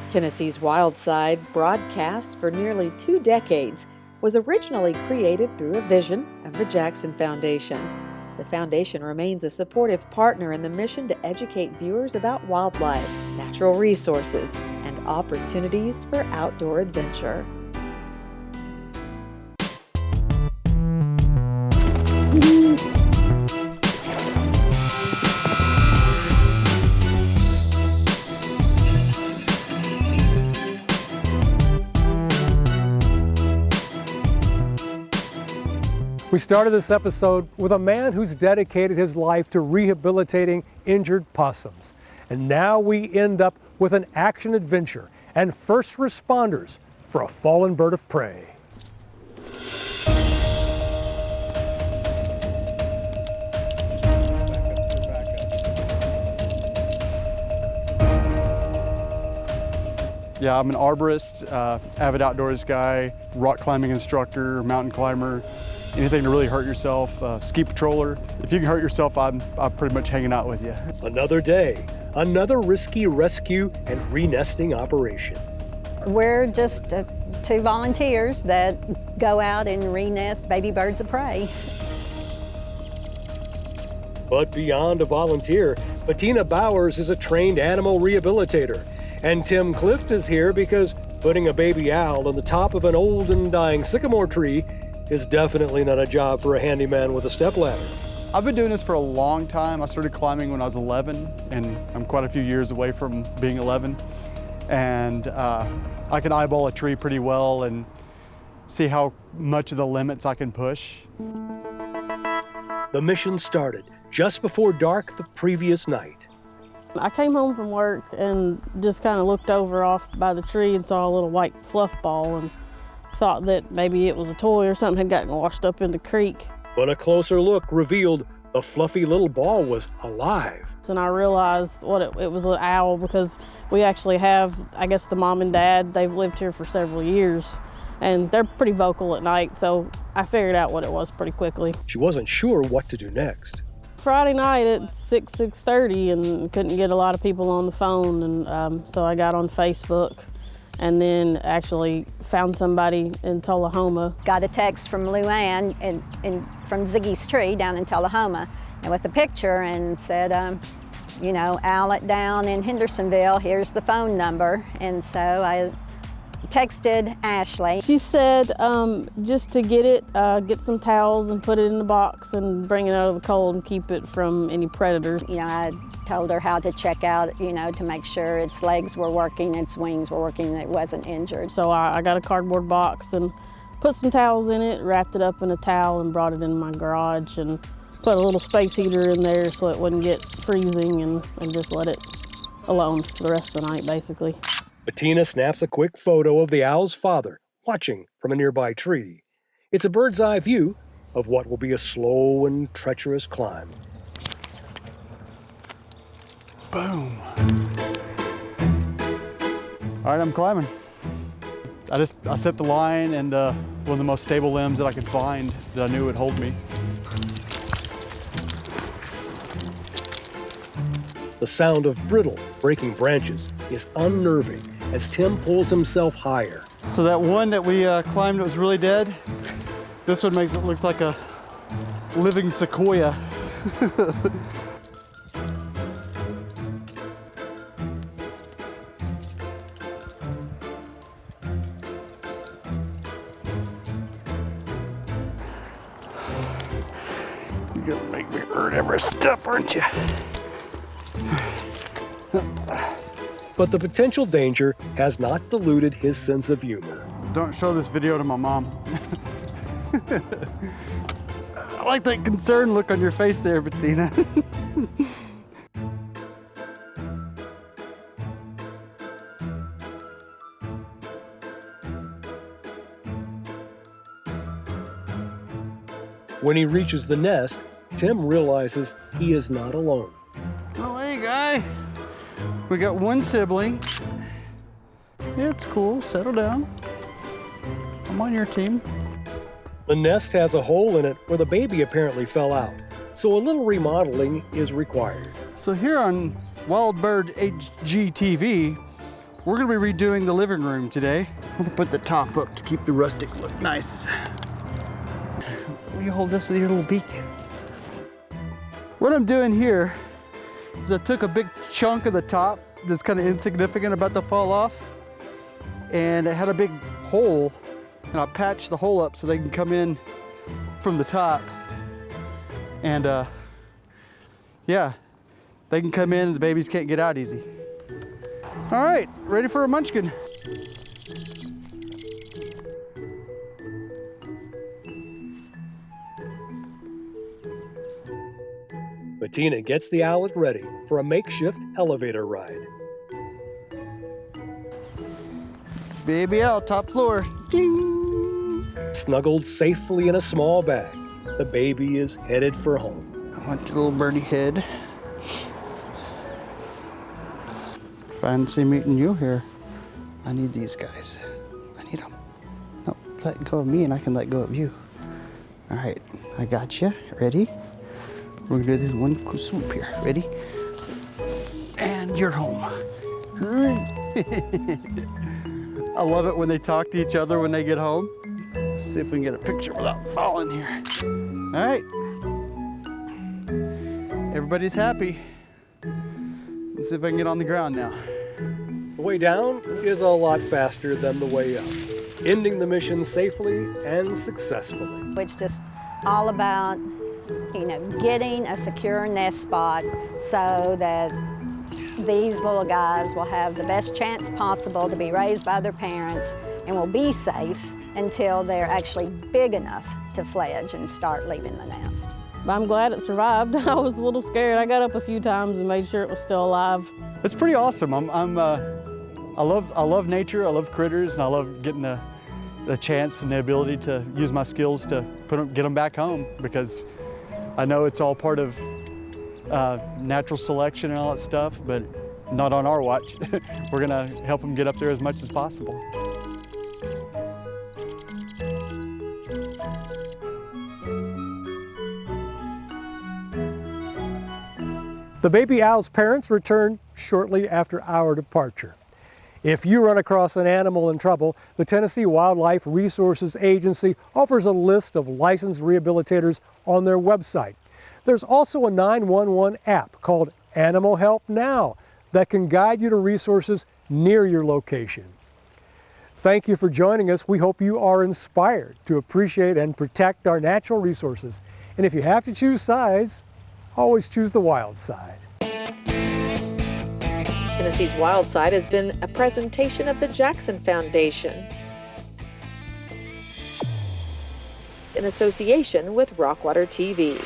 Tennessee's Wild Side, broadcast for nearly 2 decades, was originally created through a vision of the Jackson Foundation. The foundation remains a supportive partner in the mission to educate viewers about wildlife, natural resources, and opportunities for outdoor adventure. We started this episode with a man who's dedicated his life to rehabilitating injured possums. And now we end up with an action adventure and first responders for a fallen bird of prey. Yeah, I'm an arborist, avid outdoors guy, rock climbing instructor, mountain climber, anything to really hurt yourself, ski patroller. If you can hurt yourself, I'm pretty much hanging out with you. Another day, another risky rescue and renesting operation. We're just 2 volunteers that go out and renest baby birds of prey. But beyond a volunteer, Bettina Bowers is a trained animal rehabilitator. And Tim Clift is here because putting a baby owl on the top of an old and dying sycamore tree is definitely not a job for a handyman with a stepladder. I've been doing this for a long time. I started climbing when I was 11, and I'm quite a few years away from being 11. And I can eyeball a tree pretty well and see how much of the limits I can push. The mission started just before dark the previous night. I came home from work and just kind of looked over off by the tree and saw a little white fluff ball and thought that maybe it was a toy or something had gotten washed up in the creek. But a closer look revealed the fluffy little ball was alive. And I realized what it was, an owl, because we actually have, I guess, the mom and dad, they've lived here for several years, and they're pretty vocal at night, so I figured out what it was pretty quickly. She wasn't sure what to do next. Friday night at 6:30, and couldn't get a lot of people on the phone, and so I got on Facebook and then actually found somebody in Tullahoma. Got a text from Luann from Ziggy's Tree down in Tullahoma, and with a picture, and said, outlet down in Hendersonville, here's the phone number. And so I texted Ashley. She said just to get it, get some towels and put it in the box and bring it out of the cold and keep it from any predators. I told her how to check out, to make sure its legs were working, its wings were working, that it wasn't injured. So I got a cardboard box and put some towels in it, wrapped it up in a towel and brought it in my garage and put a little space heater in there so it wouldn't get freezing, and just let it alone for the rest of the night, basically. Bettina snaps a quick photo of the owl's father watching from a nearby tree. It's a bird's eye view of what will be a slow and treacherous climb. Boom. All right, I'm climbing. I set the line, and one of the most stable limbs that I could find that I knew would hold me. The sound of brittle, breaking branches is unnerving as Tim pulls himself higher. So that one that we climbed that was really dead, this one makes it look like a living sequoia. You're gonna make me hurt every step, aren't you? But the potential danger has not diluted his sense of humor. Don't show this video to my mom. I like that concerned look on your face there, Bettina. When he reaches the nest, Tim realizes he is not alone. Oh, hey, guy. We got one sibling. Yeah, it's cool. Settle down. I'm on your team. The nest has a hole in it where the baby apparently fell out, so a little remodeling is required. So here on Wild Bird HGTV, We're gonna be redoing the living room today. I'm gonna put the top up to keep the rustic look nice. Will you hold this with your little beak? What I'm doing here is I took a big chunk of the top that's kind of insignificant, about to fall off, and it had a big hole, and I patched the hole up so they can come in from the top. And yeah, they can come in and the babies can't get out easy. All right, ready for a munchkin. Bettina gets the owlet ready for a makeshift elevator ride. Baby owl, top floor. Ding. Snuggled safely in a small bag, the baby is headed for home. I want your little birdie head. Fancy meeting you here. I need these guys. I need them. No, let go of me and I can let go of you. All right, I got you. Ready? We're gonna do this one quick swoop here. Ready? And you're home. I love it when they talk to each other when they get home. Let's see if we can get a picture without falling here. All right. Everybody's happy. Let's see if I can get on the ground now. The way down is a lot faster than the way up, ending the mission safely and successfully. It's just all about, getting a secure nest spot so that these little guys will have the best chance possible to be raised by their parents and will be safe until they're actually big enough to fledge and start leaving the nest. I'm glad it survived. I was a little scared. I got up a few times and made sure it was still alive. It's pretty awesome. I love nature. I love critters, and I love getting the chance and the ability to use my skills to get them back home, because I know it's all part of natural selection and all that stuff, but not on our watch. We're gonna help them get up there as much as possible. The baby owl's parents return shortly after our departure. If you run across an animal in trouble, the Tennessee Wildlife Resources Agency offers a list of licensed rehabilitators on their website. There's also a 911 app called Animal Help Now that can guide you to resources near your location. Thank you for joining us. We hope you are inspired to appreciate and protect our natural resources. And if you have to choose sides, always choose the wild side. Tennessee's Wild Side has been a presentation of the Jackson Foundation in association with Rockwater TV.